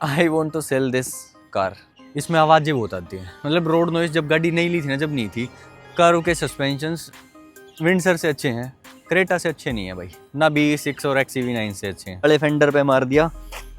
I want to sell this car. इसमें आवाज़ें बहुत आती हैं, मतलब रोड नॉइज। जब गाड़ी नहीं ली थी ना, जब नहीं थी, कारों के सस्पेंशंस विंडसर से अच्छे हैं, क्रेटा से अच्छे नहीं है भाई, ना B6 और XEV9 से अच्छे हैं। बड़े फेंडर पे मार दिया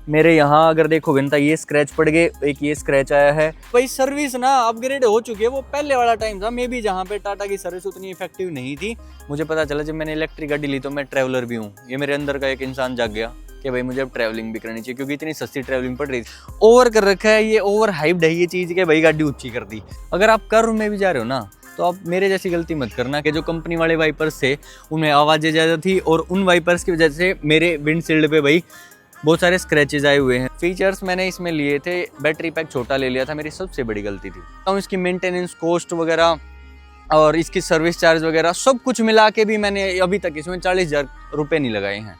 मेरे यहाँ, अगर देखोगे ना, ये स्क्रैच पड़ गए, एक ये स्क्रैच आया है भाई। सर्विस ना अपग्रेड हो चुकी है, वो पहले वाला टाइम था मे बी जहाँ पे टाटा की सर्विस उतनी इफेक्टिव नहीं थी। मुझे पता चला जब मैंने इलेक्ट्रिक गाड़ी ली, तो मैं ट्रैवलर भी हूँ, ये मेरे अंदर का एक इंसान जाग गया कि भाई मुझे अब ट्रैवलिंग भी करनी चाहिए, क्योंकि इतनी सस्ती ट्रैवलिंग पड़ रही थी। ओवर कर रखा है ये, ओवर हाइप्ड है ये चीज़ कि भाई गाड़ी ऊंची कर दी। अगर आप कर्व में भी जा रहे हो ना, तो आप मेरे जैसी गलती मत करना कि जो कंपनी वाले वाइपर्स थे उनमें आवाज़ें ज़्यादा थी, और उन वाइपर्स की वजह से मेरे विंडशील्ड पे भाई बहुत सारे स्क्रैचेज आए हुए हैं। फीचर्स मैंने इसमें लिए थे, बैटरी पैक छोटा ले लिया था, मेरी सबसे बड़ी गलती थी। तो इसकी मेंटेनेंस कॉस्ट वगैरह और इसकी सर्विस चार्ज वगैरह सब कुछ मिला के भी मैंने अभी तक इसमें 40,000 रुपये नहीं लगाए हैं,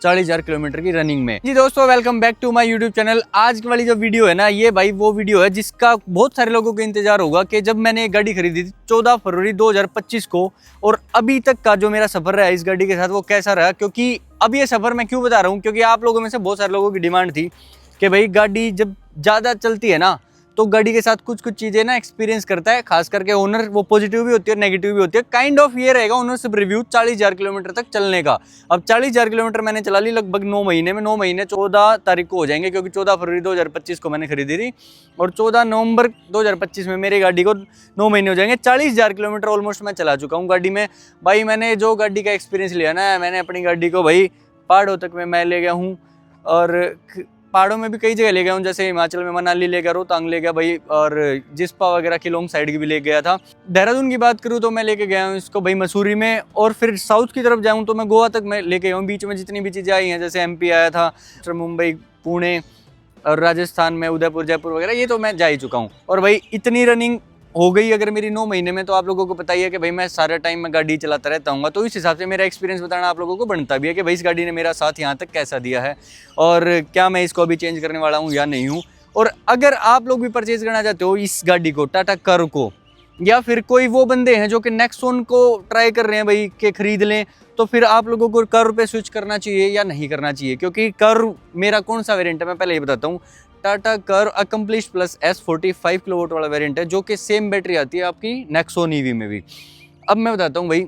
40,000 किलोमीटर की रनिंग में। जी दोस्तों, welcome back to my YouTube channel. आज की वाली जो वीडियो है ना, ये भाई वो वीडियो है जिसका बहुत सारे लोगों को इंतजार होगा कि जब मैंने एक गाड़ी खरीदी थी 14 फरवरी 2025 को, और अभी तक का जो मेरा सफर रहा है इस गाड़ी के साथ वो कैसा रहा। क्योंकि अब ये सफर मैं क्यों बता रहा हूँ, क्योंकि आप लोगों में से बहुत सारे लोगों की डिमांड थी कि भाई गाड़ी जब ज़्यादा चलती है ना, तो गाड़ी के साथ कुछ कुछ चीज़ें ना एक्सपीरियंस करता है, खास करके ओनर, वो पॉजिटिव भी होती है नेगेटिव भी होती है। काइंड ऑफ ये रहेगा ओनरशिप रिव्यू 40,000 किलोमीटर तक चलने का। अब 40,000 किलोमीटर मैंने चला ली लगभग 9 महीने में। 9 महीने 14 तारीख को हो जाएंगे, क्योंकि 14 फरवरी 2025 को मैंने खरीदी थी, और 14 नवंबर 2025 में मेरी गाड़ी को 9 महीने हो जाएंगे। 40,000 किलोमीटर ऑलमोस्ट मैं चला चुका हूँ गाड़ी में। भाई मैंने जो गाड़ी का एक्सपीरियंस लिया ना, मैंने अपनी गाड़ी को भाई पहाड़ों तक में मैं ले गया हूँ, और पहाड़ों में भी कई जगह ले गया हूँ, जैसे हिमाचल में मनाली ले गया, रोहतांग ले गया भाई, और जिस्पा वगैरह की लॉन्ग साइड की भी ले गया था। देहरादून की बात करूँ तो मैं लेके गया हूँ इसको भाई मसूरी में, और फिर साउथ की तरफ जाऊँ तो मैं गोवा तक मैं लेके गया हूँ। बीच में जितनी भी चीज़ें आई हैं, जैसे MP आया था, मुंबई, पुणे, और राजस्थान में उदयपुर, जयपुर वगैरह, ये तो मैं जा ही चुका हूँ। और भाई इतनी रनिंग हो गई अगर मेरी 9 महीने में, तो आप लोगों को पता ही है कि भाई मैं सारा टाइम में गाड़ी चलाता रहता हूँ, तो इस हिसाब से मेरा एक्सपीरियंस बताना आप लोगों को बनता भी है कि भाई इस गाड़ी ने मेरा साथ यहाँ तक कैसा दिया है, और क्या मैं इसको अभी चेंज करने वाला हूँ या नहीं हूँ। और अगर आप लोग भी परचेज करना चाहते हो इस गाड़ी को, टाटा कर्व को, या फिर कोई वो बंदे हैं जो कि नेक्सॉन को ट्राई कर रहे हैं भाई कि खरीद लें, तो फिर आप लोगों को कर्व पे स्विच करना चाहिए या नहीं करना चाहिए। क्योंकि कर्व मेरा कौन सा वेरिएंट है मैं पहले ये बताता हूँ। Tata curve accomplish plus S45 kilowatt वाला वेरिएंट है, जो कि सेम बैटरी आती है आपकी नेक्सॉन EV में भी। अब मैं बताता हूँ भाई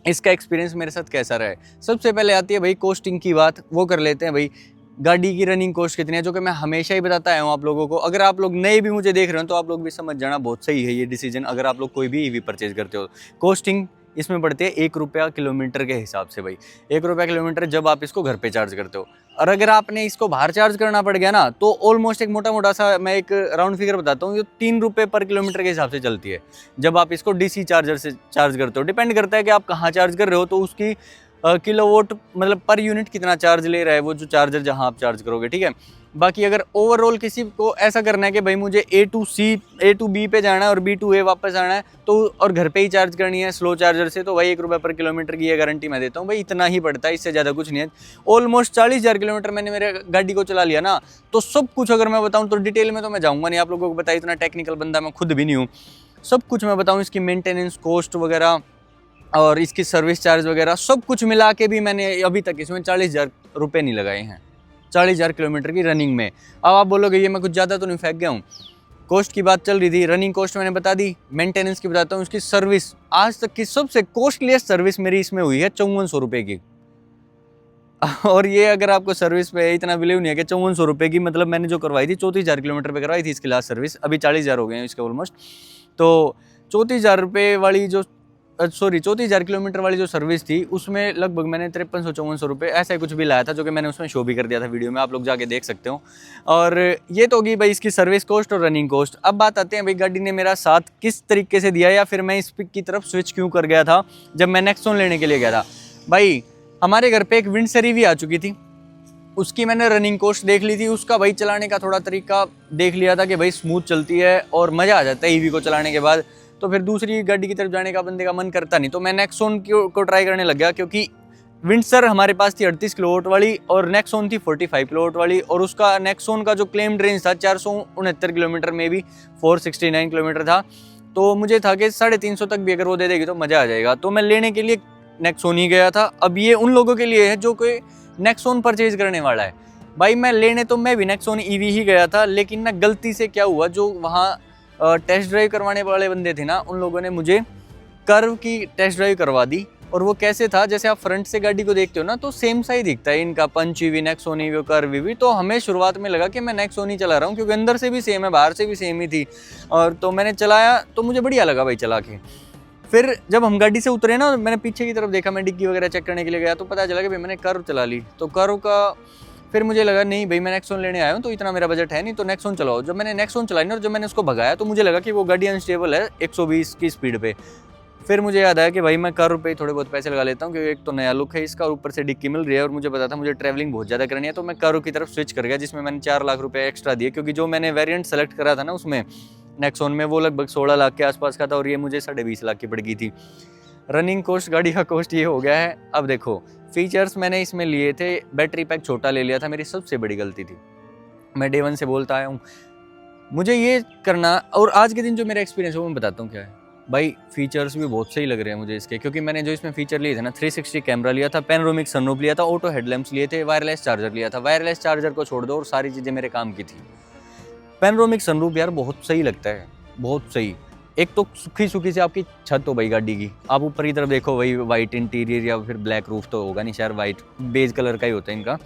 इसका एक्सपीरियंस मेरे साथ कैसा रहा है। सबसे पहले आती है भाई कॉस्टिंग की बात, वो कर लेते हैं भाई। गाड़ी की रनिंग कॉस्ट कितनी है, जो कि मैं हमेशा ही बताता आया हूँ आप लोगों को। अगर आप लोग नए भी मुझे देख रहे हो तो आप लोग भी समझ जाना, बहुत सही है ये डिसीजन अगर आप लोग कोई भी EV परचेज करते हो। कॉस्टिंग इसमें बढ़ती है 1 रुपया किलोमीटर के हिसाब से भाई। 1 रुपया किलोमीटर जब आप इसको घर पे चार्ज करते हो, और अगर आपने इसको बाहर चार्ज करना पड़ गया ना, तो ऑलमोस्ट एक मोटा मोटा सा मैं एक राउंड फिगर बताता हूँ, ये 3 रुपये पर किलोमीटर के हिसाब से चलती है जब आप इसको DC चार्जर से चार्ज करते हो। डिपेंड करता है कि आप कहाँ चार्ज कर रहे हो, तो उसकी किलोवाट मतलब पर यूनिट कितना चार्ज ले रहा है वो जो चार्जर जहाँ आप चार्ज करोगे, ठीक है। बाकी अगर ओवरऑल किसी को ऐसा करना है कि भाई मुझे A to B पे जाना है और B to A वापस आना है, तो और घर पे ही चार्ज करनी है स्लो चार्जर से, तो भाई 1 रुपये पर किलोमीटर की ये गारंटी मैं देता हूँ भाई। इतना ही पड़ता है, इससे ज़्यादा कुछ नहीं है। ऑलमोस्ट 40,000 किलोमीटर मैंने मेरे गाड़ी को चला लिया ना, तो सब कुछ अगर मैं बताऊँ तो डिटेल में तो मैं जाऊँगा नहीं, आप लोगों को बताया इतना टेक्निकल बंदा मैं खुद भी नहीं हूँ। सब कुछ मैं बताऊँ, इसकी मेंटेनेंस कॉस्ट वगैरह और इसकी सर्विस चार्ज वगैरह सब कुछ मिला के भी मैंने अभी तक इसमें 40,000 रुपये नहीं लगाए हैं, 40,000 किलोमीटर की रनिंग में। अब आप बोलोगे ये मैं कुछ ज़्यादा तो नहीं फेंक गया हूँ। कॉस्ट की बात चल रही थी, रनिंग कॉस्ट मैंने बता दी। मेंटेनेंस की बताता हूँ, इसकी सर्विस आज तक की सबसे कॉस्टलीस्ट सर्विस मेरी इसमें हुई है 5400 रुपये की। और ये अगर आपको सर्विस पे इतना बिलीव नहीं है कि 5400 रुपये की, मतलब मैंने जो करवाई थी 34,000 किलोमीटर पे करवाई थी इसकी लास्ट सर्विस, अभी 40,000 हो गए हैं इसके ऑलमोस्ट। तो 34,000 रुपये वाली जो 34,000 किलोमीटर वाली जो सर्विस थी, उसमें लगभग मैंने 5300-5400 रुपये ऐसा ही कुछ भी लाया था, जो कि मैंने उसमें शो भी कर दिया था वीडियो में, आप लोग जाके देख सकते हो। और ये तो होगी भाई इसकी सर्विस कॉस्ट और रनिंग कॉस्ट। अब बात आते हैं भाई गाड़ी ने मेरा साथ किस तरीके से दिया, या फिर मैं इस की तरफ स्विच क्यों कर गया था जब मैं नेक्सॉन लेने के लिए गया था। भाई हमारे घर पर एक विंडसर EV आ चुकी थी, उसकी मैंने रनिंग कॉस्ट देख ली थी, उसका भाई चलाने का थोड़ा तरीका देख लिया था कि भाई स्मूथ चलती है और मज़ा आ जाता है EV को चलाने के बाद। तो फिर दूसरी गाड़ी की तरफ जाने का बंदे का मन करता नहीं, तो मैं नेक्सॉन को ट्राई करने लग गया, क्योंकि विंडसर हमारे पास थी 38 किलोवाट वाली और नेक्सॉन थी 45 किलोवाट वाली, और उसका नेक्सॉन का जो क्लेम्ड रेंज था 469 किलोमीटर में भी 469 किलोमीटर था। तो मुझे था कि 350 तक भी अगर वो दे देगी तो मज़ा आ जाएगा, तो मैं लेने के लिए नेक्सॉन ही गया था। अब ये उन लोगों के लिए है जो कोई नेक्सॉन परचेज करने वाला है। भाई मैं लेने तो मैं भी नेक्सॉन ईवी ही गया था, लेकिन ना गलती से क्या हुआ, जो वहाँ टेस्ट ड्राइव करवाने वाले बंदे थे ना, उन लोगों ने मुझे कर्व की टेस्ट ड्राइव करवा दी। और वो कैसे था, जैसे आप फ्रंट से गाड़ी को देखते हो ना तो सेम सा ही दिखता है इनका, Punch EV, Nexon EV, Curvv EV. तो हमें शुरुआत में लगा कि मैं नेक्सॉन ही चला रहा हूँ, क्योंकि अंदर से भी सेम है, बाहर से भी सेम ही थी। और तो मैंने चलाया तो मुझे बढ़िया लगा भाई चला के। फिर जब हम गाड़ी से उतरे ना, मैंने पीछे की तरफ देखा, मैं डिग्गी वगैरह चेक करने के लिए गया, तो पता चला कि भाई मैंने कर्व चला ली। तो कर्व का फिर मुझे लगा नहीं भाई, मैं नेक्सॉन लेने आया हूँ तो इतना मेरा बजट है नहीं, तो नेक्सॉन चलाओ। जब मैंने नेक्सॉन चलाई ना और जब मैंने उसको भगाया तो मुझे लगा कि वो गाड़ी अनस्टेबल है 120 की स्पीड पे। फिर मुझे याद आया कि भाई मैं कर्व पे थोड़े बहुत पैसे लगा लेता हूँ, क्योंकि एक तो नया लुक है इसका, ऊपर से डिक्की मिल रही है, और मुझे पता था मुझे ट्रैवलिंग बहुत ज़्यादा करनी है। तो मैं कर्व की तरफ स्विच कर गया, जिसमें मैंने 4 लाख रुपये एक्स्ट्रा दिए, क्योंकि जो मैंने वेरिएंट सेलेक्ट करा था ना उसमें नेक्सॉन में, वो लगभग 16 लाख के आसपास का था, और ये मुझे 20.5 लाख की पड़ गई थी। रनिंग कॉस्ट, गाड़ी का कॉस्ट ये हो गया है। अब देखो फीचर्स मैंने इसमें लिए थे, बैटरी पैक छोटा ले लिया था, मेरी सबसे बड़ी गलती थी। मैं डे 1 से बोलता आया हूँ मुझे ये करना, और आज के दिन जो मेरा एक्सपीरियंस है वो मैं बताता हूँ क्या है। भाई फीचर्स भी बहुत सही लग रहे हैं मुझे इसके, क्योंकि मैंने जो इसमें फीचर लिए थे ना, 360 कैमरा लिया था, पैनोरामिक सनरूफ लिया था, ऑटो हेडलैम्प्स लिए थे, वायरलेस चार्जर लिया था। वायरलेस चार्जर को छोड़ दो और सारी चीज़ें मेरे काम की थी। पैनोरामिक सनरूफ यार बहुत सही लगता है, बहुत सही। एक तो सूखी सूखी से आपकी छत हो भाई गाड़ी की, आप ऊपर की तरफ देखो वही वाइट इंटीरियर या फिर ब्लैक रूफ तो होगा नहीं, शायद वाइट बेज कलर का ही होता है इनका,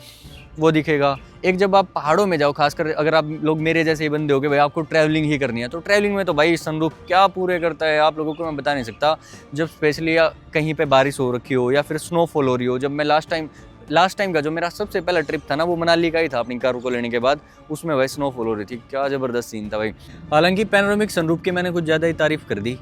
वो दिखेगा। एक जब आप पहाड़ों में जाओ, खासकर अगर आप लोग मेरे जैसे ही बंदे हो गए भाई, आपको ट्रैवलिंग ही करनी है, तो ट्रैवलिंग में तो भाई सनरूफ क्या पूरे करता है, आप लोगों को मैं बता नहीं सकता। जब स्पेशली कहीं पे बारिश हो रखी हो या फिर स्नोफॉल हो रही हो, जब मैं लास्ट टाइम का जो मेरा सबसे पहला ट्रिप था ना, वो मनाली का ही था अपनी कार को लेने के बाद, उसमें भाई स्नोफॉल हो रही थी, क्या ज़बरदस्त सीन था भाई। हालांकि पैनोरामिक सनरूफ की मैंने कुछ ज़्यादा ही तारीफ़ कर दी।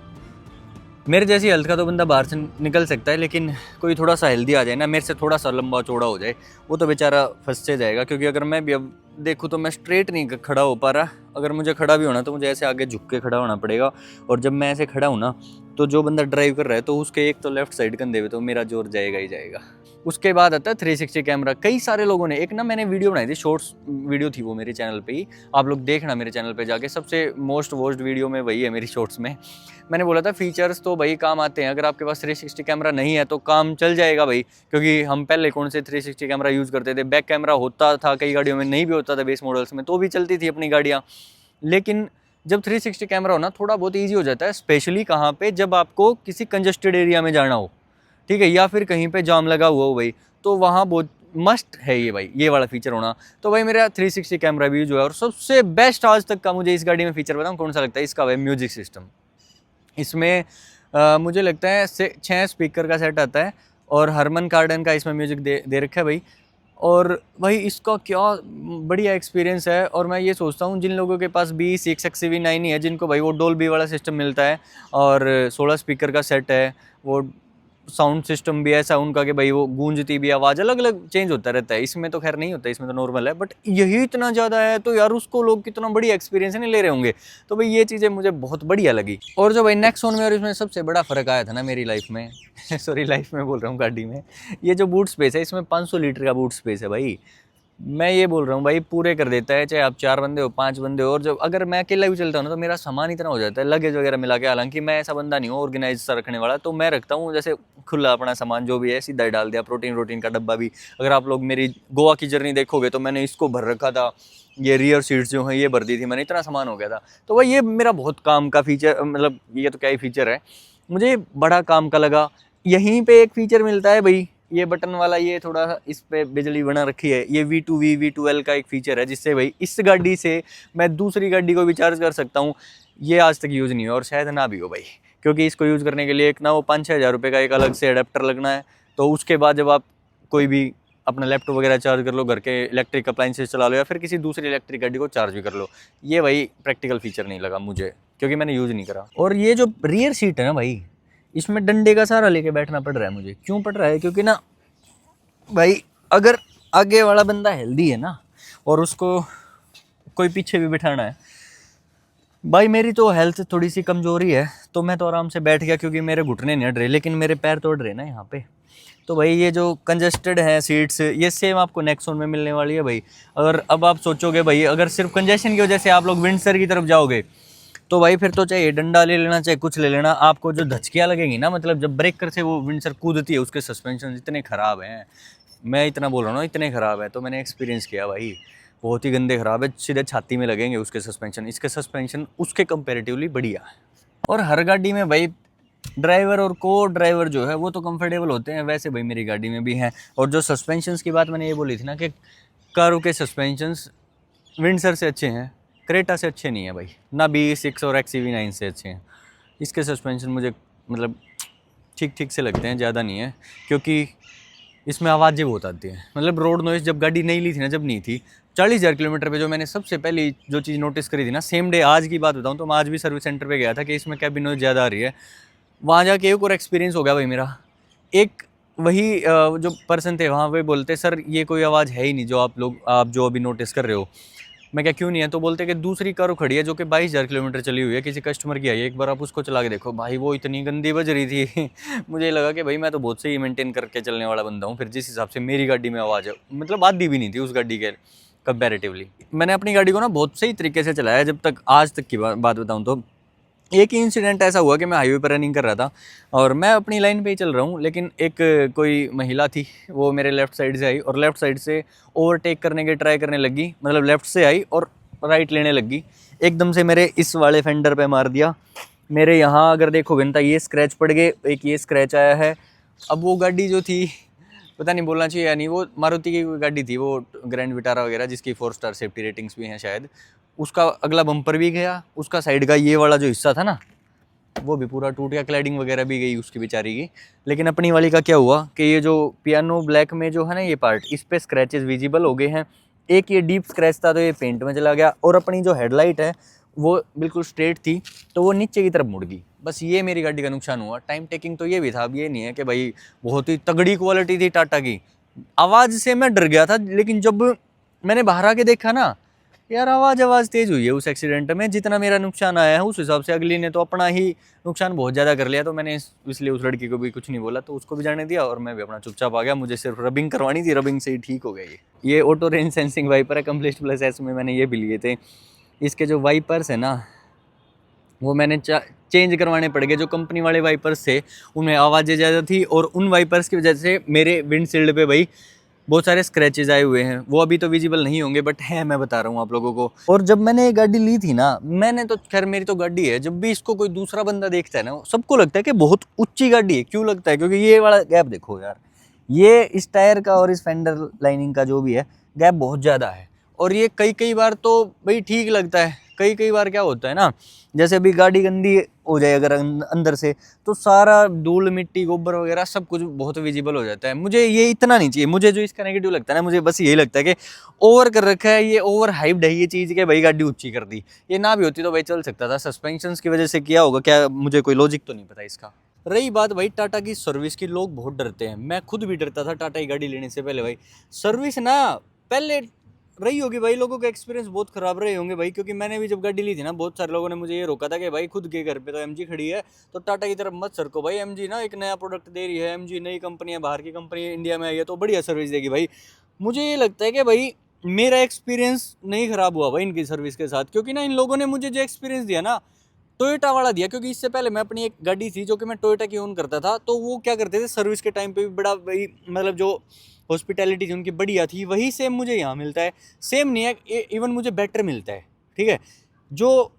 मेरे जैसी हेल्थ का तो बंदा बाहर से निकल सकता है, लेकिन कोई थोड़ा सा हेल्दी आ जाए ना, मेरे से थोड़ा सा लंबा चौड़ा हो जाए, वो तो बेचारा फंस से जाएगा। क्योंकि अगर मैं भी अब देखूँ तो मैं स्ट्रेट नहीं खड़ा हो पा रहा, अगर मुझे खड़ा भी होना तो मुझे ऐसे आगे झुक के खड़ा होना पड़ेगा। और जब मैं ऐसे खड़ा हूँ ना, तो जो बंदा ड्राइव कर रहा है तो उसके एक तो लेफ्ट साइड कंधे पे तो मेरा जोर जाएगा ही जाएगा। उसके बाद आता है 360 कैमरा। कई सारे लोगों ने, एक ना मैंने वीडियो बनाई थी, शॉर्ट्स वीडियो थी वो मेरे चैनल पे ही, आप लोग देखना मेरे चैनल पे जाके, सबसे मोस्ट वॉच्ड वीडियो में वही है मेरी शॉर्ट्स में। मैंने बोला था फीचर्स तो भाई काम आते हैं, अगर आपके पास 360 कैमरा नहीं है तो काम चल जाएगा भाई, क्योंकि हम पहले कौन से 360 कैमरा यूज़ करते थे, बैक कैमरा होता था कई गाड़ियों में, नहीं भी होता था बेस मॉडल्स में, तो भी चलती थी अपनी गाड़ियाँ। लेकिन जब 360 कैमरा हो ना, थोड़ा बहुत ईजी हो जाता है, स्पेशली कहाँ पे, जब आपको किसी कंजस्टेड एरिया में जाना हो, ठीक है, या फिर कहीं पे जाम लगा हुआ हो भाई, तो वहाँ बहुत मस्ट है ये भाई, ये वाला फीचर होना। तो भाई मेरा 360 कैमरा भी जो है, और सबसे बेस्ट आज तक का मुझे इस गाड़ी में फीचर बताऊँ कौन सा लगता है, इसका भाई म्यूजिक सिस्टम। इसमें मुझे लगता है 6 स्पीकर का सेट आता है, और हरमन कार्डन का इसमें म्यूजिक दे रखा है भाई। और भाई इसका क्या बढ़िया एक्सपीरियंस है। और मैं ये सोचता हूँ जिन लोगों के पास B6 XCV9 ही है, जिनको भाई वो डोल्बी वाला सिस्टम मिलता है और 16 स्पीकर का सेट है, वो साउंड सिस्टम भी ऐसा उनका कि भाई वो गूंजती भी आवाज़ अलग अलग चेंज होता रहता है, इसमें तो खैर नहीं होता, इसमें तो नॉर्मल है, बट यही इतना ज़्यादा है तो यार उसको लोग कितना बढ़िया एक्सपीरियंस नहीं ले रहे होंगे। तो भाई ये चीज़ें मुझे बहुत बढ़िया लगी। और जो भाई नेक्सॉन में और इसमें सबसे बड़ा फ़र्क आया था ना मेरी लाइफ में सॉरी लाइफ में बोल रहा हूँ, गाड़ी में, ये जो बूट स्पेस है, इसमें 500 लीटर का बूट स्पेस है भाई। मैं ये बोल रहा हूँ भाई, पूरे कर देता है, चाहे आप 4 बंदे हो 5 बंदे हो। और जब अगर मैं अकेला भी चलता हूँ ना, तो मेरा सामान इतना हो जाता है लगेज वगैरह मिला के, हालांकि मैं ऐसा बंदा नहीं हूँ ऑर्गेनाइज सा रखने वाला, तो मैं रखता हूँ जैसे खुला अपना सामान जो भी है सीधा डाल दिया, प्रोटीन का डब्बा भी। अगर आप लोग मेरी गोवा की जर्नी देखोगे तो मैंने इसको भर रखा था, ये रियर सीट्स जो हैं ये भर दी थी मैंने, इतना सामान हो गया था। तो भाई ये मेरा बहुत काम का फीचर, मतलब ये तो क्या ही फीचर है, मुझे बड़ा काम का लगा। यहीं पे एक फीचर मिलता है भाई, ये बटन वाला, ये थोड़ा इस पे बिजली बना रखी है, ये V2V V2L का एक फीचर है, जिससे भाई इस गाड़ी से मैं दूसरी गाड़ी को भी चार्ज कर सकता हूँ। ये आज तक यूज़ नहीं हुआ और शायद ना भी हो भाई, क्योंकि इसको यूज़ करने के लिए एक ना वो 5-6 हज़ार रुपये का एक अलग से अडेप्टर लगना है। तो उसके बाद जब आप कोई भी अपना लैपटॉप वगैरह चार्ज कर लो, घर के इलेक्ट्रिक अप्लाइंसेस चला लो, या फिर किसी दूसरी इलेक्ट्रिक गाड़ी को चार्ज भी कर लो, ये भाई प्रैक्टिकल फीचर नहीं लगा मुझे, क्योंकि मैंने यूज़ नहीं करा। और ये जो रियर सीट है ना भाई, इसमें डंडे का सहारा लेके बैठना पड़ रहा है मुझे। क्यों पड़ रहा है? क्योंकि ना भाई अगर आगे वाला बंदा हेल्दी है ना, और उसको कोई पीछे भी बिठाना है, भाई मेरी तो हेल्थ थोड़ी सी कमज़ोरी है, तो मैं तो आराम से बैठ गया, क्योंकि मेरे घुटने नहीं अड़ रहे, लेकिन मेरे पैर तो अड़ रहे ना यहाँ पे। तो भाई ये जो कंजेस्टेड है सीट्स, ये सेम आपको नेक्सॉन में मिलने वाली है भाई। अगर अब आप सोचोगे भाई, अगर सिर्फ कंजेशन की वजह से आप लोग विंडसर की तरफ जाओगे, तो भाई फिर तो चाहे डंडा ले लेना, चाहे कुछ ले लेना, आपको जो धचकियाँ लगेंगी ना, मतलब जब ब्रेकर से वो विंडसर कूदती है, उसके सस्पेंशन इतने ख़राब हैं, मैं इतना बोल रहा हूँ ना, इतने ख़राब है, तो मैंने एक्सपीरियंस किया भाई, बहुत ही गंदे ख़राब है, सीधे छाती में लगेंगे उसके सस्पेंशन। इसके सस्पेंशन उसके कंपैरेटिवली बढ़िया है। और हर गाड़ी में भाई ड्राइवर और को ड्राइवर जो है वो तो कंफर्टेबल होते हैं, वैसे भाई मेरी गाड़ी में भी हैं। और जो सस्पेंशंस की बात मैंने ये बोली थी ना कि कारों के सस्पेंशंस विंडसर से अच्छे हैं, क्रेटा से अच्छे नहीं है भाई, ना BE6 और XEV9 से अच्छे हैं। इसके सस्पेंशन मुझे मतलब ठीक ठीक से लगते हैं, ज़्यादा नहीं है, क्योंकि इसमें आवाज़ें बहुत आती हैं। मतलब रोड नॉइज़ जब गाड़ी नहीं ली थी ना, जब नहीं थी 40,000 किलोमीटर पे, जो मैंने सबसे पहले जो चीज़ नोटिस करी थी ना, सेम डे, आज की बात बताऊँ तो मैं आज भी सर्विस सेंटर पे गया था कि इसमें कैबिन नॉइज़ ज़्यादा आ रही है। वहाँ जाके एक और एक्सपीरियंस हो गया भाई मेरा। एक वही जो पर्सन थे वहाँ पे बोलते, सर ये कोई आवाज़ है ही नहीं जो आप जो अभी नोटिस कर रहे हो। मैं क्या क्यों नहीं है, तो बोलते कि दूसरी कार खड़ी है जो कि 22,000 किलोमीटर चली हुई है, किसी कस्टमर की आई है, एक बार आप उसको चला के देखो। भाई वो इतनी गंदी बज रही थी मुझे लगा कि भाई मैं तो बहुत सही मेंटेन करके चलने वाला बंदा हूँ, फिर जिस हिसाब से मेरी गाड़ी में आवाज़ है, मतलब आधी भी नहीं थी उस गाड़ी के कंपैरेटिवली। मैंने अपनी गाड़ी को ना बहुत सही तरीके से चलाया जब तक, आज तक की बात बताऊँ तो। एक ही इंसिडेंट ऐसा हुआ कि मैं हाईवे पर रनिंग कर रहा था और मैं अपनी लाइन पे ही चल रहा हूँ, लेकिन एक कोई महिला थी, वो मेरे लेफ़्ट साइड से आई और लेफ़्ट साइड से ओवरटेक करने की ट्राई करने लगी, मतलब लेफ़्ट से आई और राइट लेने लगी, एकदम से मेरे इस वाले फेंडर पे मार दिया। मेरे यहाँ अगर देखोगे ना, ये स्क्रैच पड़ गए, एक ये स्क्रैच आया है। अब वो गाड़ी जो थी, पता नहीं बोलना चाहिए या नहीं, वो मारुति की गाड़ी थी, वो ग्रैंड विटारा वगैरह, जिसकी 4 स्टार सेफ्टी रेटिंग्स भी हैं शायद। उसका अगला बम्पर भी गया, उसका साइड का ये वाला जो हिस्सा था ना, वो भी पूरा टूट गया, क्लैडिंग वगैरह भी गई उसकी बेचारी की। लेकिन अपनी वाली का क्या हुआ कि ये जो पियानो ब्लैक में जो है ना ये पार्ट, इस पे स्क्रैचेस विजिबल हो गए हैं। एक ये डीप स्क्रैच था तो ये पेंट में चला गया, और अपनी जो हेडलाइट है वो बिल्कुल स्ट्रेट थी तो वो नीचे की तरफ मुड़ गई। बस ये मेरी गाड़ी का नुकसान हुआ। टाइम टेकिंग तो ये भी था, अब ये नहीं है कि भाई बहुत ही तगड़ी क्वालिटी थी टाटा की। आवाज़ से मैं डर गया था, लेकिन जब मैंने बाहर आके देखा ना यार, आवाज़ तेज़ हुई है उस एक्सीडेंट में, जितना मेरा नुकसान आया है उस हिसाब से अगली ने तो अपना ही नुकसान बहुत ज़्यादा कर लिया। तो मैंने इसलिए उस लड़की को भी कुछ नहीं बोला, तो उसको भी जाने दिया और मैं भी अपना चुपचाप आ गया। मुझे सिर्फ रबिंग करवानी थी, रबिंग से ही ठीक हो गया। ये auto range sensing wiper accomplished plus S में मैंने ये भी लिए थे। इसके जो वाइपर्स है ना, वो मैंने चेंज करवाने पड़ गए। जो कंपनी वाले वाइपर्स थे उनमें आवाज़ें ज़्यादा थी, और उन वाइपर्स की वजह से मेरे विंडशील्ड पे भाई बहुत सारे स्क्रैचेज आए हुए हैं। वो अभी तो विजिबल नहीं होंगे, बट है, मैं बता रहा हूँ आप लोगों को। और जब मैंने ये गाड़ी ली थी ना, मैंने तो खैर, मेरी तो गाड़ी है, जब भी इसको कोई दूसरा बंदा देखता है ना, सबको लगता है कि बहुत ऊंची गाड़ी है। क्यों लगता है? क्योंकि ये वाला गैप देखो यार, ये इस टायर का और इस फेंडर लाइनिंग का जो भी है गैप बहुत ज़्यादा है। और ये कई बार तो भाई ठीक लगता है, कई बार क्या होता है ना, जैसे अभी गाड़ी गंदी हो जाए अगर अंदर से, तो सारा धूल मिट्टी गोबर वगैरह सब कुछ बहुत विजिबल हो जाता है। मुझे ये इतना नहीं चाहिए। मुझे जो इसका नेगेटिव लगता है ना, मुझे बस यही लगता है कि ओवर कर रखा है, ये ओवर हाइप्ड है ये चीज़ कि भाई गाड़ी ऊंची कर दी। ये ना भी होती तो भाई चल सकता था। सस्पेंशंस की वजह से किया होगा क्या, मुझे कोई लॉजिक तो नहीं पता इसका। रही बात भाई टाटा की सर्विस की, लोग बहुत डरते हैं, मैं खुद भी डरता था टाटा की गाड़ी लेने से पहले। भाई सर्विस ना पहले रही होगी भाई, लोगों के एक्सपीरियंस बहुत खराब रहे होंगे भाई, क्योंकि मैंने भी जब गाड़ी ली थी ना, बहुत सारे लोगों ने मुझे ये रोका था कि भाई खुद के घर पे तो एमजी खड़ी है तो टाटा की तरफ मत सरको भाई, एमजी ना एक नया प्रोडक्ट दे रही है, एमजी नई कंपनी है, बाहर की कंपनी इंडिया में आई है तो बढ़िया सर्विस देगी भाई। मुझे ये लगता है कि भाई मेरा एक्सपीरियंस नहीं खराब हुआ भाई इनकी सर्विस के साथ, क्योंकि ना इन लोगों ने मुझे जो एक्सपीरियंस दिया ना, टोयोटा वाला दिया। क्योंकि इससे पहले मैं अपनी एक गाड़ी थी जो कि मैं टोयोटा की ओन करता था, तो वो क्या करते थे सर्विस के टाइम पे भी बड़ा भाई, मतलब जो हॉस्पिटैलिटी थी उनकी बढ़िया थी, वही सेम मुझे यहाँ मिलता है। सेम नहीं है, इवन मुझे बेटर मिलता है। ठीक है, जो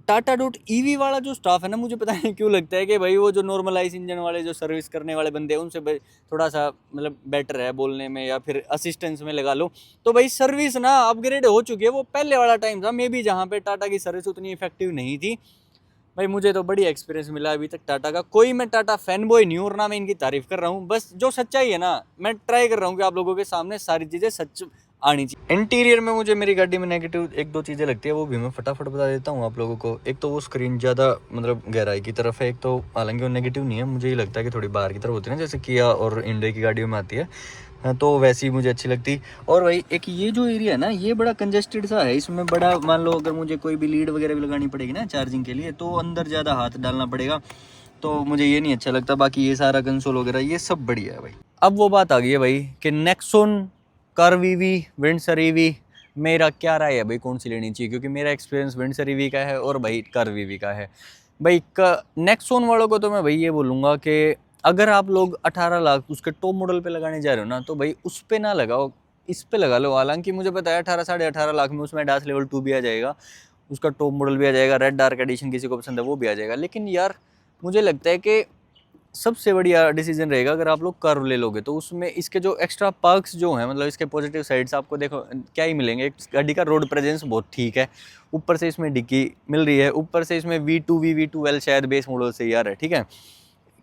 टाटा.EV वाला जो स्टाफ है ना, मुझे पता नहीं क्यों लगता है कि भाई वो जो नॉर्मलाइज इंजन वाले जो सर्विस करने वाले बंदे हैं उनसे थोड़ा सा मतलब बेटर है बोलने में या फिर असिस्टेंस में लगा लो। तो भाई सर्विस ना अपग्रेड हो चुकी है, वो पहले वाला टाइम था मे बी जहाँ पे टाटा की सर्विस उतनी इफेक्टिव नहीं थी। भाई मुझे तो बढ़िया एक्सपीरियंस मिला अभी तक टाटा का। कोई मैं टाटा फैन बॉय नहीं हूँ और ना मैं इनकी तारीफ कर रहा हूँ, बस जो सच्चाई है ना मैं ट्राई कर रहा हूँ कि आप लोगों के सामने सारी चीज़ें सच आनी चाहिए। इंटीरियर में मुझे मेरी गाड़ी में नेगेटिव एक दो चीज़ें लगती है, वो भी मैं फटाफट बता देता हूँ आप लोगों को। एक तो वो स्क्रीन ज़्यादा मतलब गहराई की तरफ है, एक तो हालांकि वो नेगेटिव नहीं है, मुझे ये लगता है कि थोड़ी बाहर की तरफ होती है ना, जैसे किया और इंडिया की गाड़ियों में आती है, तो वैसी मुझे अच्छी लगती। और भाई एक ये जो एरिया है ना, ये बड़ा कंजेस्टेड सा है, इसमें बड़ा मान लो अगर मुझे कोई भी लीड वगैरह भी लगानी पड़ेगी ना चार्जिंग के लिए, तो अंदर ज़्यादा हाथ डालना पड़ेगा, तो मुझे ये नहीं अच्छा लगता। बाकी ये सारा कंसोल वगैरह ये सब बढ़िया है भाई। अब वो बात आ गई है भाई कि Nexon, Curvv EV, Windsor EV, मेरा क्या राय है भाई कौन सी लेनी चाहिए? क्योंकि मेरा एक्सपीरियंस विंडसर ईवी का है और भाई कर्व ईवी का है। भाई नेक्सॉन वालों को तो मैं भाई ये बोलूँगा कि अगर आप लोग 18 लाख उसके टॉप मॉडल पे लगाने जा रहे हो ना, तो भाई उस पे ना लगाओ, इस पे लगा लो। हालांकि मुझे पता है 18 साढ़े 18 लाख में उसमें डास लेवल 2 भी आ जाएगा, उसका टॉप मॉडल भी आ जाएगा, रेड डार्क एडिशन किसी को पसंद है वो भी आ जाएगा। लेकिन यार मुझे लगता है कि सबसे बढ़िया डिसीजन रहेगा अगर आप लोग कर्व ले लोगे, तो उसमें इसके जो एक्स्ट्रा पर्क्स जो हैं, मतलब इसके पॉजिटिव साइड्स आपको देखो क्या ही मिलेंगे। एक गाड़ी का रोड प्रेजेंस बहुत ठीक है, ऊपर से इसमें डिक्की मिल रही है, ऊपर से इसमें V2L शायद बेस मॉडल से यार है, ठीक है।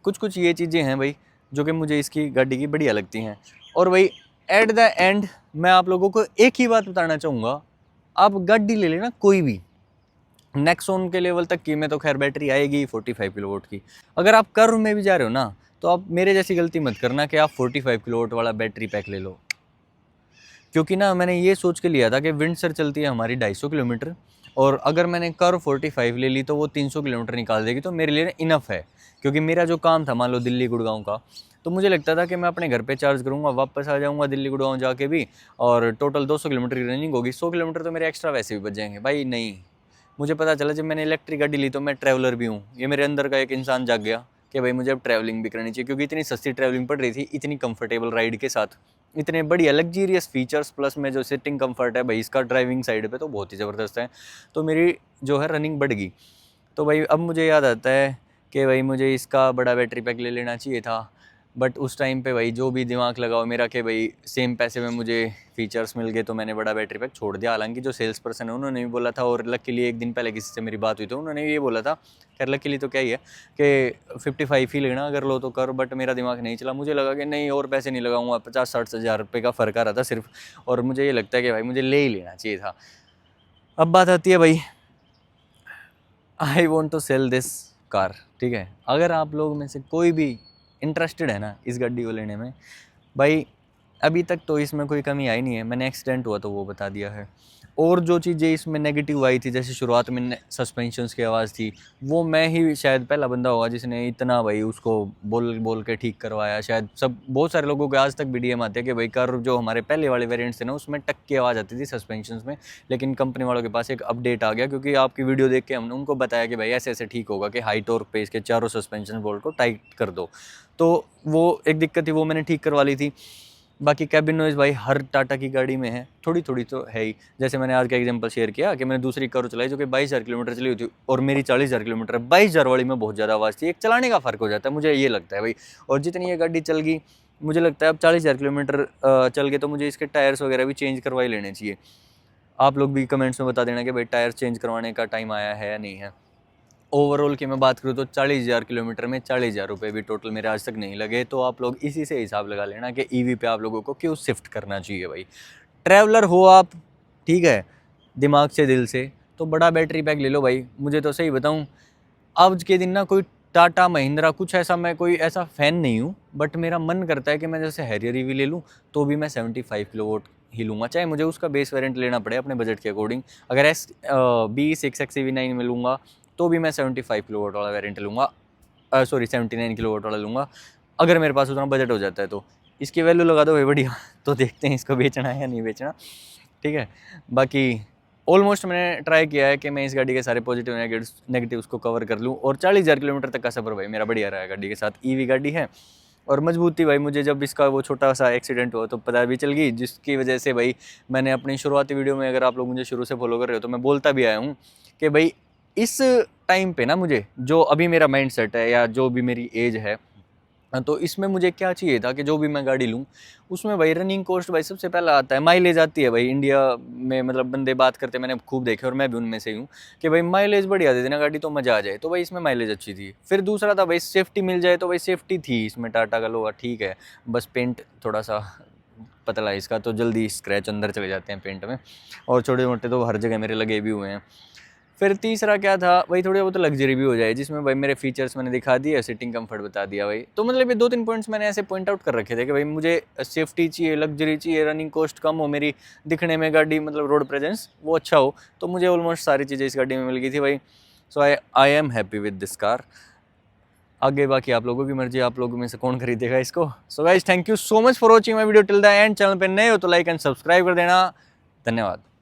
कुछ कुछ ये चीज़ें हैं भाई जो कि मुझे इसकी गाड़ी की बढ़िया लगती हैं। और भाई एट द एंड मैं आप लोगों को एक ही बात बताना चाहूँगा, आप गाड़ी ले लेना कोई भी, नेक्सॉन के लेवल तक की में तो खैर बैटरी आएगी 45 किलोवाट की। अगर आप कर्व में भी जा रहे हो ना, तो आप मेरे जैसी गलती मत करना कि आप 45 किलोवाट वाला बैटरी पैक ले लो, क्योंकि ना मैंने ये सोच के लिया था कि विंडसर चलती है हमारी 250 किलोमीटर, और अगर मैंने कर्व 45 ले ली तो वो 300 किलोमीटर निकाल देगी, तो मेरे लिए इनफ है। क्योंकि मेरा जो काम था मान लो दिल्ली गुड़गांव का, तो मुझे लगता था कि मैं अपने घर पे चार्ज करूँगा, वापस आ जाऊँगा दिल्ली गुड़गांव जाके भी, और टोटल 200 किलोमीटर की रनिंग होगी, 100 किलोमीटर तो मेरे एक्स्ट्रा वैसे भी बच जाएंगे। भाई नहीं, मुझे पता चला जब मैंने इलेक्ट्रिक गाड़ी ली तो मैं ट्रैवलर भी हूँ, ये मेरे अंदर का एक इंसान जाग गया कि भाई मुझे अब ट्रैवलिंग भी करनी चाहिए। क्योंकि इतनी सस्ती ट्रैवलिंग पड़ रही थी, इतनी कंफर्टेबल राइड के साथ, इतने बढ़िया लग्जीरियस फीचर्स, प्लस में जो सिटिंग कंफर्ट है भाई इसका ड्राइविंग साइड पे तो बहुत ही ज़बरदस्त है, तो मेरी जो है रनिंग बढ़ गई। तो भाई अब मुझे याद आता है कि भाई मुझे इसका बड़ा बैटरी पैक ले लेना चाहिए था, बट उस टाइम पे भाई जो भी दिमाग लगाओ मेरा कि भाई सेम पैसे में मुझे फीचर्स मिल गए, तो मैंने बड़ा बैटरी पैक छोड़ दिया। हालांकि जो सेल्स पर्सन है उन्होंने भी बोला था, और लकीली एक दिन पहले किसी से मेरी बात हुई तो उन्होंने ये बोला था, खैर लकीली तो क्या ही है कि 55 ही लेना अगर लो तो कर, बट मेरा दिमाग नहीं चला। मुझे लगा कि नहीं और पैसे नहीं लगाऊंगा, 50-60 हज़ार रुपये का फ़र्क आ रहा था सिर्फ, और मुझे ये लगता है कि भाई मुझे ले ही लेना चाहिए था। अब बात आती है भाई, I want to sell this car, ठीक है। अगर आप लोग में से कोई भी इंटरेस्टेड है ना इस गाड़ी को लेने में, भाई अभी तक तो इसमें कोई कमी आई नहीं है, मैंने एक्सीडेंट हुआ तो वो बता दिया है। और जो चीज़ें इसमें नेगेटिव आई थी, जैसे शुरुआत में सस्पेंशंस की आवाज़ थी, वो मैं ही शायद पहला बंदा होगा जिसने इतना भाई उसको बोल बोल के ठीक करवाया। शायद सब बहुत सारे लोगों के आज तक डीएम आते हैं कि भाई कार जो हमारे पहले वाले वेरिएंट्स थे ना उसमें टक की आवाज़ आती थी सस्पेंशंस में, लेकिन कंपनी वालों के पास एक अपडेट आ गया, क्योंकि आपकी वीडियो देख के हमने उनको बताया कि भाई ऐसे ऐसे ठीक होगा कि हाई टॉर्क पे इसके चारों सस्पेंशन बोल्ट को टाइट कर दो। तो वो एक दिक्कत थी, वो मैंने ठीक करवा ली थी। बाकी कैबिन नॉइज़ भाई हर टाटा की गाड़ी में है, थोड़ी थोड़ी तो है ही। जैसे मैंने आज का एग्जांपल शेयर किया कि मैंने दूसरी कार चलाई जो कि 22,000 किलोमीटर चली हुई थी, और मेरी 40,000 किलोमीटर है। 22,000 वाली में बहुत ज़्यादा आवाज़ थी, एक चलाने का फ़र्क हो जाता है, मुझे ये लगता है भाई। और जितनी ये गाड़ी चल गई, मुझे लगता है अब 40,000 किलोमीटर चल गए तो मुझे इसके टायर्स वगैरह भी चेंज करवा ही लेने चाहिए। आप लोग भी कमेंट्स में बता देना कि भाई टायर चेंज करवाने का टाइम आया है या नहीं है। ओवरऑल की मैं बात करूँ तो 40,000 किलोमीटर में 40,000 रुपये भी टोटल मेरे आज तक नहीं लगे। तो आप लोग इसी से हिसाब लगा लेना कि ईवी पे आप लोगों को क्यों शिफ्ट करना चाहिए भाई। ट्रैवलर हो आप, ठीक है, दिमाग से दिल से, तो बड़ा बैटरी पैक ले लो भाई। मुझे तो सही बताऊँ, आज के दिन ना कोई टाटा महिंद्रा कुछ ऐसा, मैं कोई ऐसा फ़ैन नहीं हूँ, बट मेरा मन करता है कि मैं जैसे हैरियर ईवी ले लूँ तो भी मैं 75 किलोवाट ही लूँगा, चाहे मुझे उसका बेस वेरिएंट लेना पड़े अपने बजट के अकॉर्डिंग। अगर B6 XEV9 में लूँगा तो भी मैं 75 किलोवाट वाला वेरिएंट लूँगा, 79 किलोवाट वाला लूँगा, अगर मेरे पास उतना बजट हो जाता है तो। इसकी वैल्यू लगा दो भाई बढ़िया, तो देखते हैं इसको बेचना है या नहीं बेचना, ठीक है। बाकी ऑलमोस्ट मैंने ट्राई किया है कि मैं इस गाड़ी के सारे पॉजिटिव नेगेटिव्स को कवर कर लूँ, और 40,000 किलोमीटर तक का सफ़र भाई मेरा बढ़िया रहा है गाड़ी के साथ। ईवी गाड़ी है और मजबूत थी भाई। मुझे जब इसका वो छोटा सा एक्सीडेंट हुआ तो पता भी चल गई, जिसकी वजह से भाई मैंने अपनी शुरुआती वीडियो में, अगर आप लोग मुझे शुरू से फॉलो कर रहे हो तो मैं बोलता भी आया हूँ कि भाई इस टाइम पे ना मुझे जो अभी मेरा माइंड सेट है या जो भी मेरी एज है, तो इसमें मुझे क्या चाहिए था कि जो भी मैं गाड़ी लूँ उसमें भाई रनिंग कॉस्ट भाई सबसे पहला आता है, माइलेज आती है भाई। इंडिया में मतलब बंदे बात करते मैंने खूब देखे, और मैं भी उनमें से ही हूँ कि भाई माइलेज बढ़िया दे देना गाड़ी तो मज़ा आ जाए। तो भाई इसमें माइलेज अच्छी थी। फिर दूसरा था भाई सेफ्टी मिल जाए, तो भाई सेफ्टी थी इसमें टाटा का लोहा, ठीक है, बस पेंट थोड़ा सा पतला है इसका, तो जल्दी स्क्रैच अंदर चले जाते हैं पेंट में, और छोटे मोटे तो हर जगह मेरे लगे भी हुए हैं। फिर तीसरा क्या था भाई, थोड़ी बहुत लग्जरी भी हो जाए, जिसमें भाई मेरे फीचर्स मैंने दिखा दिए, सिटिंग कंफर्ट बता दिया भाई। तो मतलब ये 2-3 पॉइंट्स मैंने ऐसे पॉइंट आउट कर रखे थे कि भाई मुझे सेफ्टी चाहिए, लग्जरी चाहिए, रनिंग कॉस्ट कम हो, मेरी दिखने में गाड़ी मतलब रोड प्रेजेंस वो अच्छा हो, तो मुझे ऑलमोस्ट सारी चीज़ें इस गाड़ी में मिल गई थी भाई। So I am happy with this car. आगे बाकी आप लोगों की मर्जी, आप लोगों में से कौन खरीदेगा इसको। So guys thank you so much for watching my video till the end. Channel पर नए हो तो लाइक एंड सब्सक्राइब कर देना। धन्यवाद।